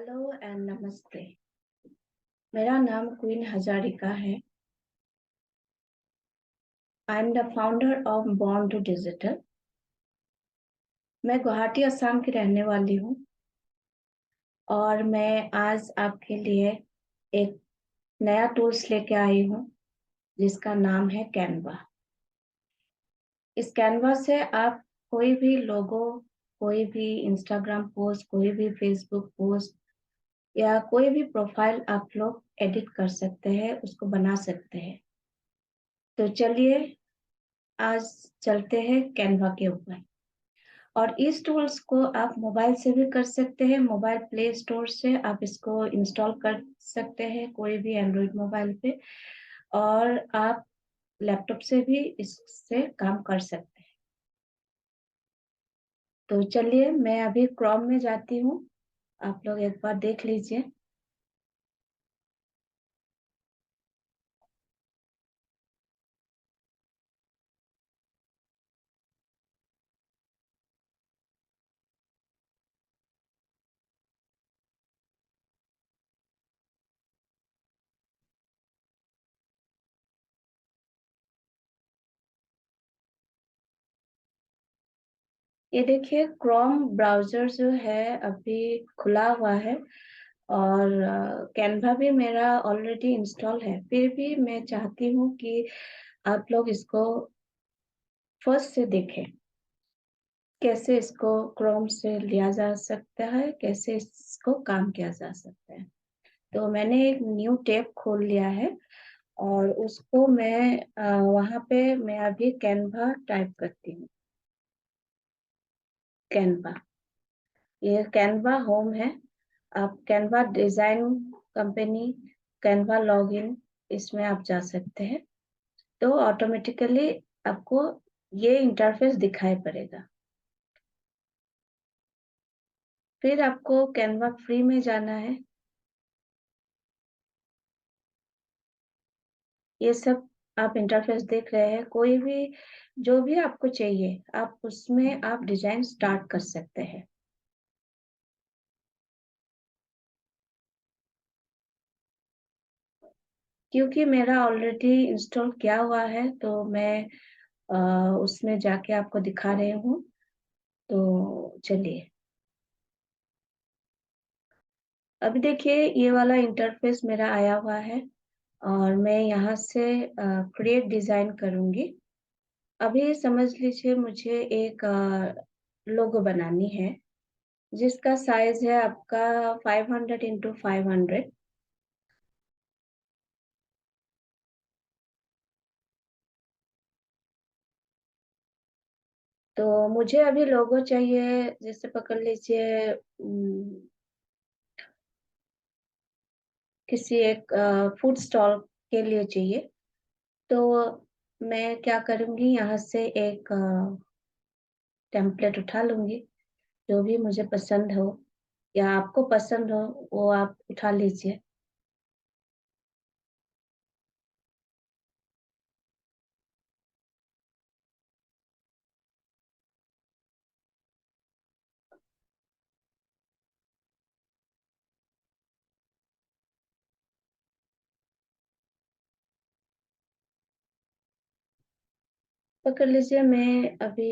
Hello and नमस्ते। मेरा नाम क्वीन हजारिका है। I am the founder of born to digital. मैं गुवाहाटी असम की रहने वाली हूँ और मैं आज आपके लिए एक नया टूल्स लेके आई हूँ जिसका नाम है कैनवा। इस कैनवा से आप कोई भी लोगो, कोई भी इंस्टाग्राम पोस्ट, कोई भी फेसबुक पोस्ट या कोई भी प्रोफाइल आप लोग एडिट कर सकते हैं, उसको बना सकते हैं। तो चलिए आज चलते हैं कैनवा के ऊपर। और इस टूल्स को आप मोबाइल से भी कर सकते हैं। मोबाइल प्ले स्टोर से आप इसको इंस्टॉल कर सकते हैं, कोई भी एंड्रॉइड मोबाइल पे। और आप लैपटॉप से भी इससे काम कर सकते हैं। तो चलिए मैं अभी क्रोम में जाती हूँ, आप लोग एक बार देख लीजिए। ये देखिए क्रोम ब्राउजर जो है अभी खुला हुआ है और कैनवा भी मेरा ऑलरेडी इंस्टॉल है। फिर भी मैं चाहती हूँ कि आप लोग इसको फर्स्ट से देखें, कैसे इसको क्रोम से लिया जा सकता है, कैसे इसको काम किया जा सकता है। तो मैंने एक न्यू टैब खोल लिया है और उसको मैं वहाँ पे मैं अभी कैनवा टाइप करती हूँ। कैनवा, ये कैनवा होम है। आप Canva design company, Canva login, इसमें आप जा सकते हैं। तो ऑटोमेटिकली आपको ये इंटरफेस दिखाई पड़ेगा। फिर आपको कैनवा फ्री में जाना है। ये सब आप इंटरफेस देख रहे हैं। कोई भी जो भी आपको चाहिए आप उसमें आप डिजाइन स्टार्ट कर सकते हैं। क्योंकि मेरा ऑलरेडी इंस्टॉल किया हुआ है तो मैं उसमें जाके आपको दिखा रही हूँ। तो चलिए अभी देखिए ये वाला इंटरफेस मेरा आया हुआ है और मैं यहाँ से क्रिएट डिजाइन करूंगी। अभी समझ लीजिए मुझे एक लोगो बनानी है जिसका साइज है आपका 500 x 500। तो मुझे अभी लोगो चाहिए, जैसे पकड़ लीजिए किसी एक फूड स्टॉल के लिए चाहिए। तो मैं क्या करूंगी, यहाँ से एक टेम्पलेट उठा लूंगी जो भी मुझे पसंद हो या आपको पसंद हो वो आप उठा लीजिए। पकड़ लीजिए, मैं अभी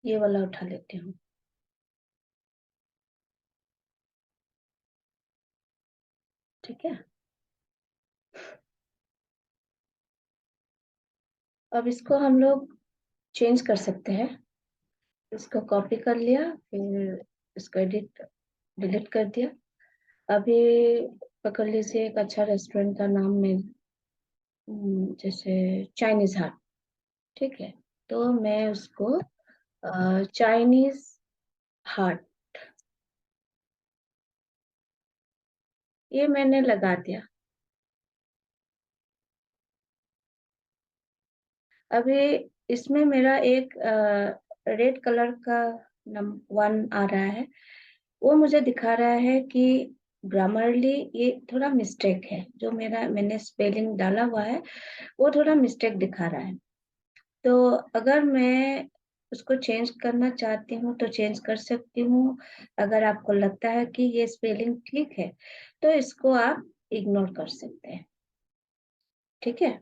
ये वाला उठा लेती हूँ। ठीक है, अब इसको हम लोग चेंज कर सकते हैं। इसको कॉपी कर लिया, फिर इसको एडिट डिलीट कर दिया। अभी पकड़ लीजिए एक अच्छा रेस्टोरेंट का नाम में, जैसे चाइनीज हाट। ठीक है, तो मैं उसको चाइनीज हाट ये मैंने लगा दिया। अभी इसमें मेरा एक रेड कलर का वन आ रहा है। वो मुझे दिखा रहा है कि ग्रामरली ये थोड़ा मिस्टेक है, जो मैंने स्पेलिंग डाला हुआ है वो थोड़ा मिस्टेक दिखा रहा है। तो अगर मैं उसको चेंज करना चाहती हूँ तो चेंज कर सकती हूँ। अगर आपको लगता है कि ये स्पेलिंग ठीक है तो इसको आप इग्नोर कर सकते हैं। ठीक है।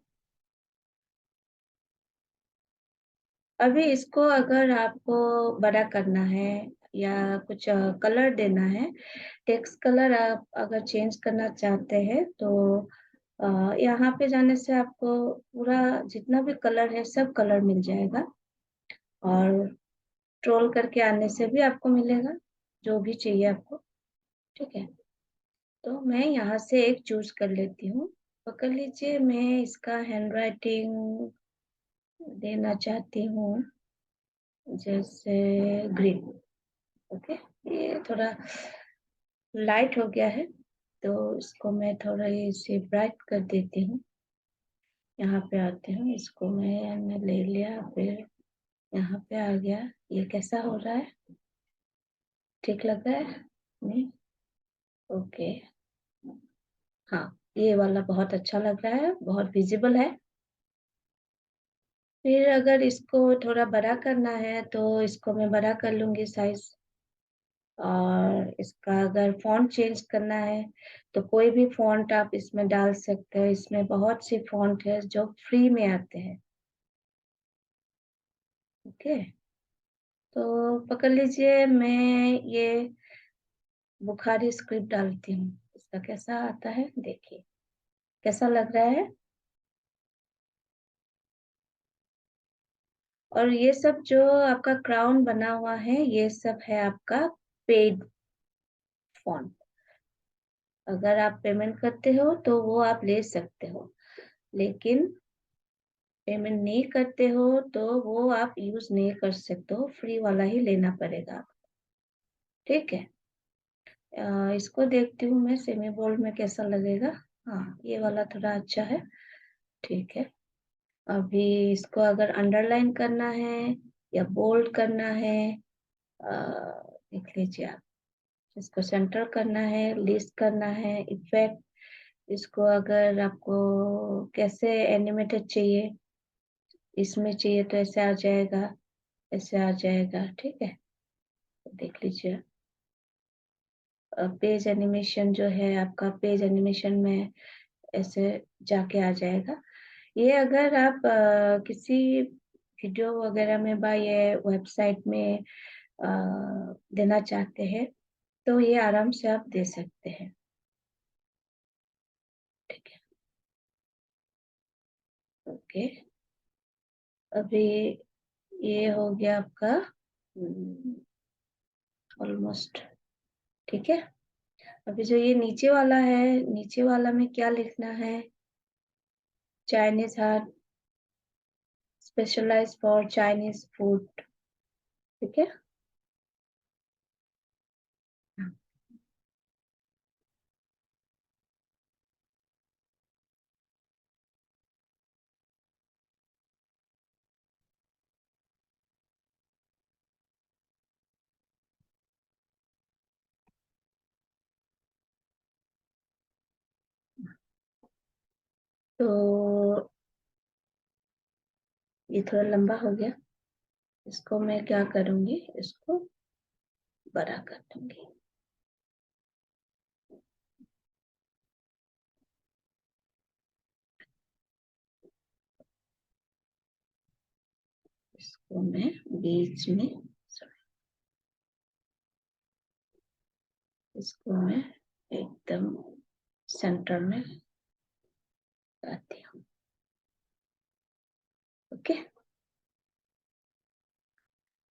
अभी इसको अगर आपको बड़ा करना है या कुछ कलर देना है, टेक्स्ट कलर आप अगर चेंज करना चाहते हैं तो यहाँ पे जाने से आपको पूरा जितना भी कलर है सब कलर मिल जाएगा, और स्क्रॉल करके आने से भी आपको मिलेगा जो भी चाहिए आपको। ठीक है। तो मैं यहाँ से एक चूज कर लेती हूँ। पकड़ लीजिए, मैं इसका हैंडराइटिंग देना चाहती हूँ जैसे ग्रीन। ओके। ये थोड़ा लाइट हो गया है तो इसको मैं थोड़ा इसे ब्राइट कर देती हूँ। यहाँ पे आती हूँ, इसको मैंने ले लिया, फिर यहाँ पे आ गया। ये कैसा हो रहा है? ठीक लग रहा है? नहीं? ओके। हाँ, ये वाला बहुत अच्छा लग रहा है, बहुत विजिबल है। फिर अगर इसको थोड़ा बड़ा करना है तो इसको मैं बड़ा कर लूंगी साइज। और इसका अगर फॉन्ट चेंज करना है तो कोई भी फॉन्ट आप इसमें डाल सकते हो। इसमें बहुत सी फॉन्ट है जो फ्री में आते हैं। ओके। तो पकड़ लीजिए, मैं ये बुखारी स्क्रिप्ट डालती हूँ। इसका कैसा आता है देखिए, कैसा लग रहा है। और ये सब जो आपका क्राउन बना हुआ है ये सब है आपका पेड फॉन्ट। अगर आप पेमेंट करते हो तो वो आप ले सकते हो, लेकिन पेमेंट नहीं करते हो तो वो आप यूज नहीं कर सकते हो, फ्री वाला ही लेना पड़ेगा। ठीक है। इसको देखती हूँ मैं सेमी बोल्ड में कैसा लगेगा। हाँ, ये वाला थोड़ा अच्छा है। ठीक है। अभी इसको अगर अंडरलाइन करना है या बोल्ड करना है, देख लीजिए आप। इसको सेंटर करना है, लिस्ट करना है, इफेक्ट। इसको अगर आपको कैसे एनिमेटेड चाहिए, इसमें चाहिए तो ऐसे आ जाएगा, ऐसे आ जाएगा। ठीक है। तो देख लीजिए, पेज एनिमेशन जो है आपका, पेज एनिमेशन में ऐसे जाके आ जाएगा। ये अगर आप किसी वीडियो वगैरह में बा ये वेबसाइट में देना चाहते हैं तो ये आराम से आप दे सकते हैं। ठीक है। ओके। अभी ये हो गया आपका ऑलमोस्ट। ठीक है। अभी जो ये नीचे वाला है, नीचे वाला में क्या लिखना है? Chinese heart specialize for Chinese food. ठीक है। तो ये थोड़ा लंबा हो गया, इसको मैं क्या करूंगी, इसको बड़ा कर दूंगी। इसको मैं बीच में, सॉरी, इसको मैं एकदम सेंटर में लाती हूँ। ओके।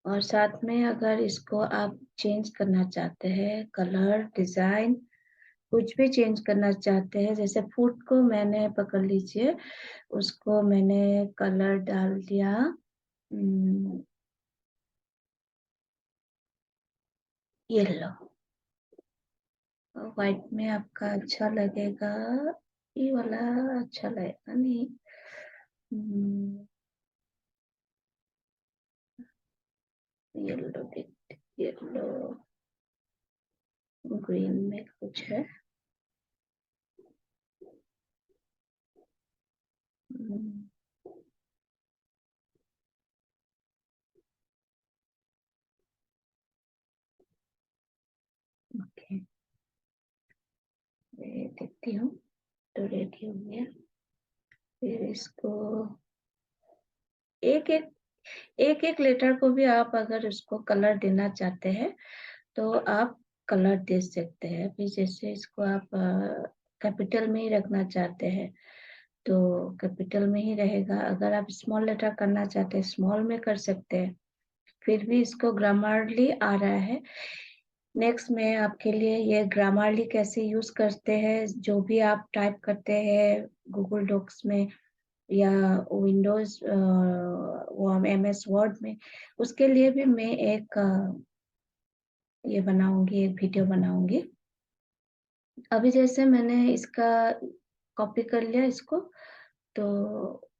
और साथ में अगर इसको आप चेंज करना चाहते हैं, कलर, डिजाइन, कुछ भी चेंज करना चाहते हैं, जैसे फूड को मैंने पकड़ लीजिए, उसको मैंने कलर डाल दिया येलो। व्हाइट में आपका अच्छा लगेगा, ये वाला अच्छा लगेगा नहीं। येलो, येलो ग्रीन में कुछ है। हम्म, ओके, मैं देखती हूँ तो रेडी हो गया। फिर इसको एक एक लेटर को भी आप अगर उसको कलर देना चाहते हैं तो आप कलर दे सकते हैं। अभी जैसे इसको आप कैपिटल में ही रखना चाहते हैं तो कैपिटल में ही रहेगा। अगर आप स्मॉल लेटर करना चाहते हैं स्मॉल में कर सकते हैं। फिर भी इसको ग्रामरली आ रहा है। नेक्स्ट मैं आपके लिए ये ग्रामरली कैसे यूज करते हैं, जो भी आप टाइप करते हैं गूगल डॉक्स में या विंडोज वो MS वर्ड में, उसके लिए भी मैं एक ये बनाऊंगी, एक वीडियो बनाऊंगी। अभी जैसे मैंने इसका कॉपी कर लिया इसको, तो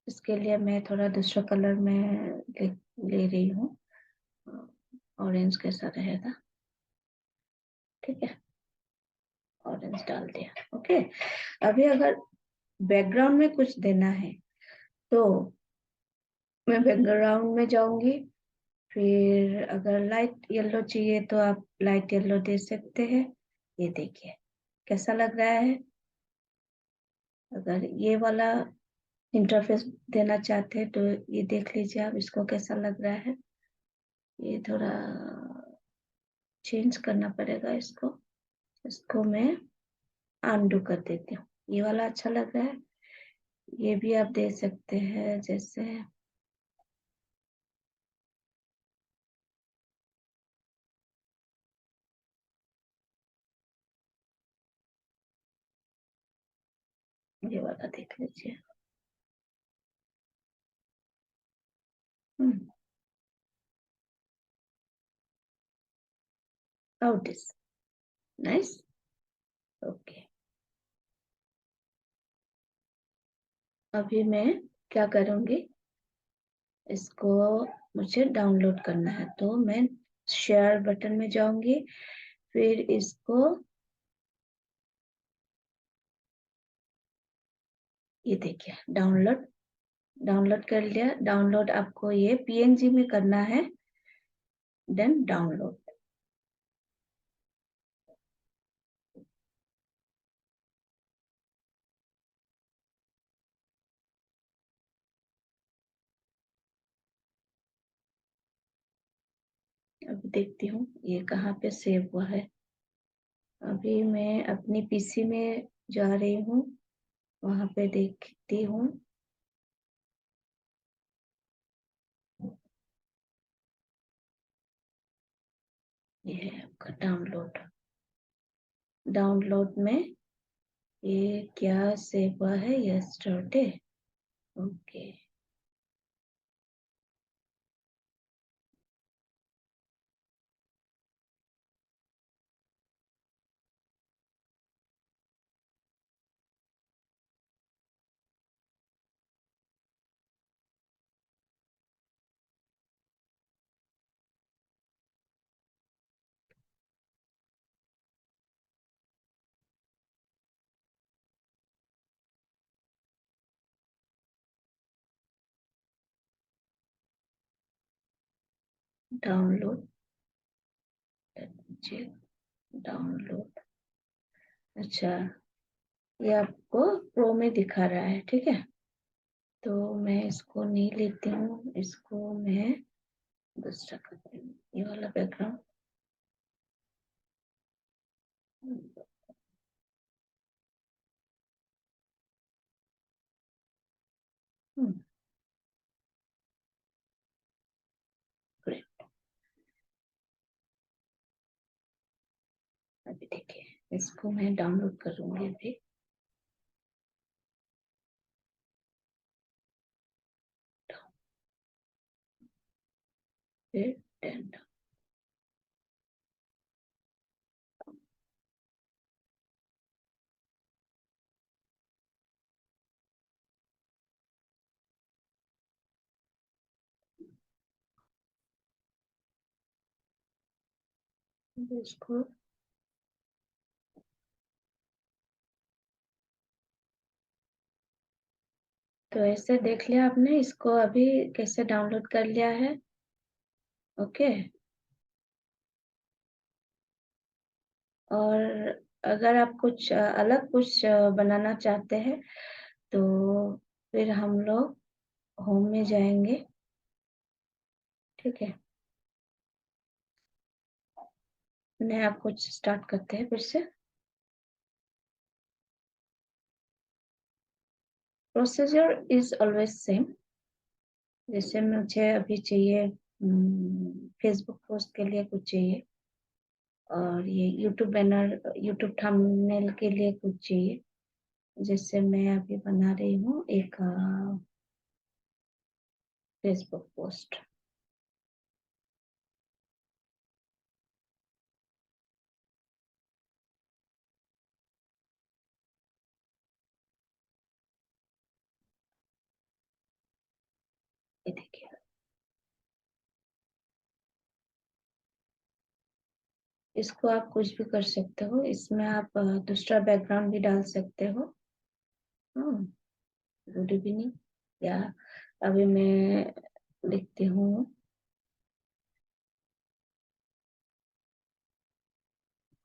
इसके लिए मैं थोड़ा दूसरा कलर में ले रही हूँ। ऑरेंज कैसा रहेगा? ठीक है, ऑरेंज डाल दिया। ओके, अभी अगर बैकग्राउंड में कुछ देना है तो मैं बैकग्राउंड में जाऊंगी। फिर अगर लाइट येलो चाहिए तो आप लाइट येलो दे सकते हैं। ये देखिए कैसा लग रहा है। अगर ये वाला इंटरफेस देना चाहते हैं तो ये देख लीजिए आप, इसको कैसा लग रहा है। ये थोड़ा चेंज करना पड़ेगा इसको। इसको मैं अनडू कर देती हूँ। ये वाला अच्छा लग रहा है, ये भी आप दे सकते हैं। जैसे ये वाला देख लीजिए। How this nice. ओके, अभी मैं क्या करूंगी, इसको मुझे डाउनलोड करना है तो मैं शेयर बटन में जाऊंगी। फिर इसको ये देखिए डाउनलोड, डाउनलोड कर लिया। डाउनलोड आपको ये PNG में करना है, देन डाउनलोड। अब देखती हूँ ये कहाँ पे सेव हुआ है। अभी मैं अपनी PC में जा रही हूँ, वहां पे देखती हूँ। ये है आपका डाउनलोड। डाउनलोड में ये क्या सेव हुआ है, yesterday. Okay, download, check download. अच्छा, ये आपको प्रो में दिखा रहा है, ठीक है। तो मैं इसको नहीं लेती हूँ, इसको मैं दूसरा करती हूँ, ये वाला बैकग्राउंड। ग्रेट, अभी देखिए इसको मैं डाउनलोड करूंगी अभी। फिर 10 इसको। तो ऐसे देख लिया आपने इसको अभी कैसे डाउनलोड कर लिया है। ओके, और अगर आप कुछ अलग कुछ बनाना चाहते हैं तो फिर हम लोग होम में जाएंगे, ठीक है। नया कुछ स्टार्ट करते हैं फिर से। Procedure is always same. जैसे मुझे अभी चाहिए फेसबुक पोस्ट के लिए कुछ चाहिए, और ये यूट्यूब बैनर, यूट्यूब थंबनेल के लिए कुछ चाहिए। जैसे मैं अभी बना रही हूँ एक फेसबुक पोस्ट। ये देखिए, इसको आप कुछ भी कर सकते हो, इसमें आप दूसरा बैकग्राउंड भी डाल सकते हो। गुड इवनिंग, या अभी मैं लिखती हूँ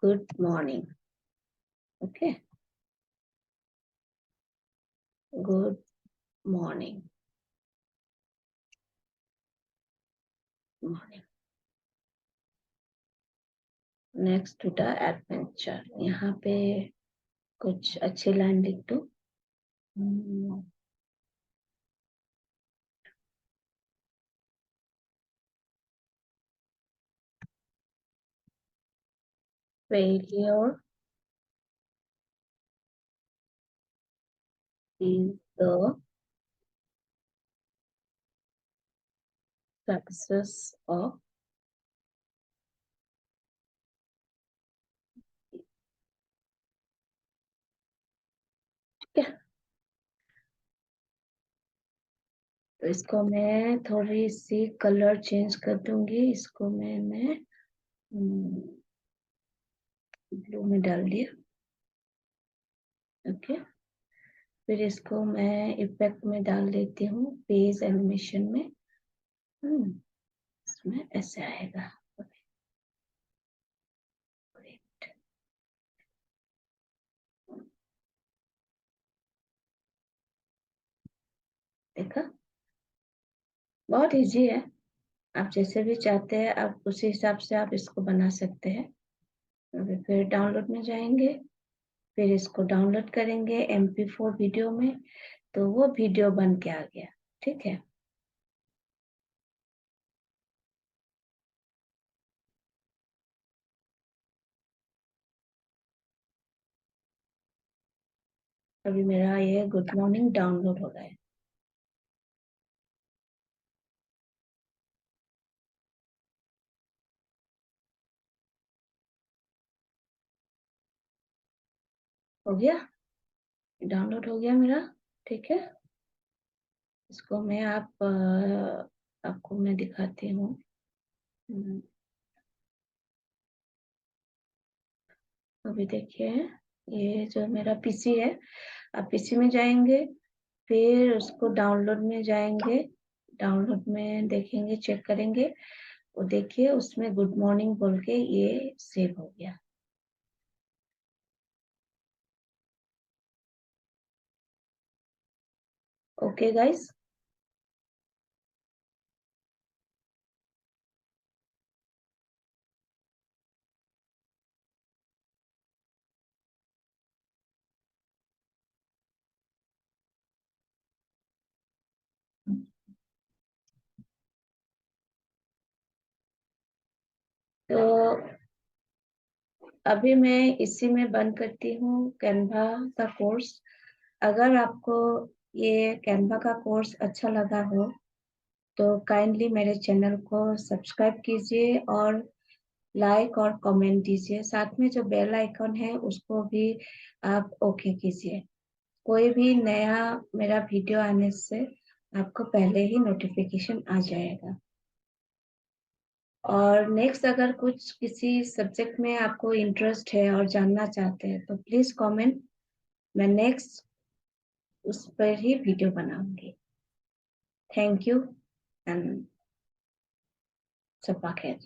good morning. Okay, good morning, morning. Next to the adventure, यहाँ पे कुछ अच्छी लाइन लिख दो। Failure is the success of, ठीक है। तो इसको मैं थोड़ी सी कलर चेंज कर दूंगी, इसको मैं ब्लू में डाल दिया। ओके, फिर इसको मैं इफेक्ट में डाल देती हूँ, पेज एनिमेशन में। इसमें ऐसे आएगा। देखा, बहुत इजी है। आप जैसे भी चाहते हैं आप उसी हिसाब से आप इसको बना सकते हैं। अभी फिर डाउनलोड में जाएंगे, फिर इसको डाउनलोड करेंगे MP4 वीडियो में, तो वो वीडियो बन के आ गया, ठीक है। अभी मेरा ये गुड मॉर्निंग डाउनलोड हो रहा है। हो गया, डाउनलोड हो गया मेरा, ठीक है। इसको मैं आपको मैं दिखाती हूँ। अभी देखिए, ये जो मेरा पीसी है, आप पीसी में जाएंगे, फिर उसको डाउनलोड में जाएंगे, डाउनलोड में देखेंगे, चेक करेंगे, वो देखिए उसमें गुड मॉर्निंग बोल के ये सेव हो गया। ओके गाइस, तो अभी मैं इसी में बंद करती हूँ कैनवा का कोर्स। अगर आपको ये कैनवा का कोर्स अच्छा लगा हो तो काइंडली मेरे चैनल को सब्सक्राइब कीजिए और लाइक और कमेंट दीजिए। साथ में जो बेल आइकन है उसको भी आप ओके कीजिए। कोई भी नया मेरा वीडियो आने से आपको पहले ही नोटिफिकेशन आ जाएगा। और नेक्स्ट अगर कुछ किसी सब्जेक्ट में आपको इंटरेस्ट है और जानना चाहते हैं तो प्लीज कमेंट, मैं नेक्स्ट उस पर ही वीडियो बनाऊंगी। थैंक यू एंड सबा खैर।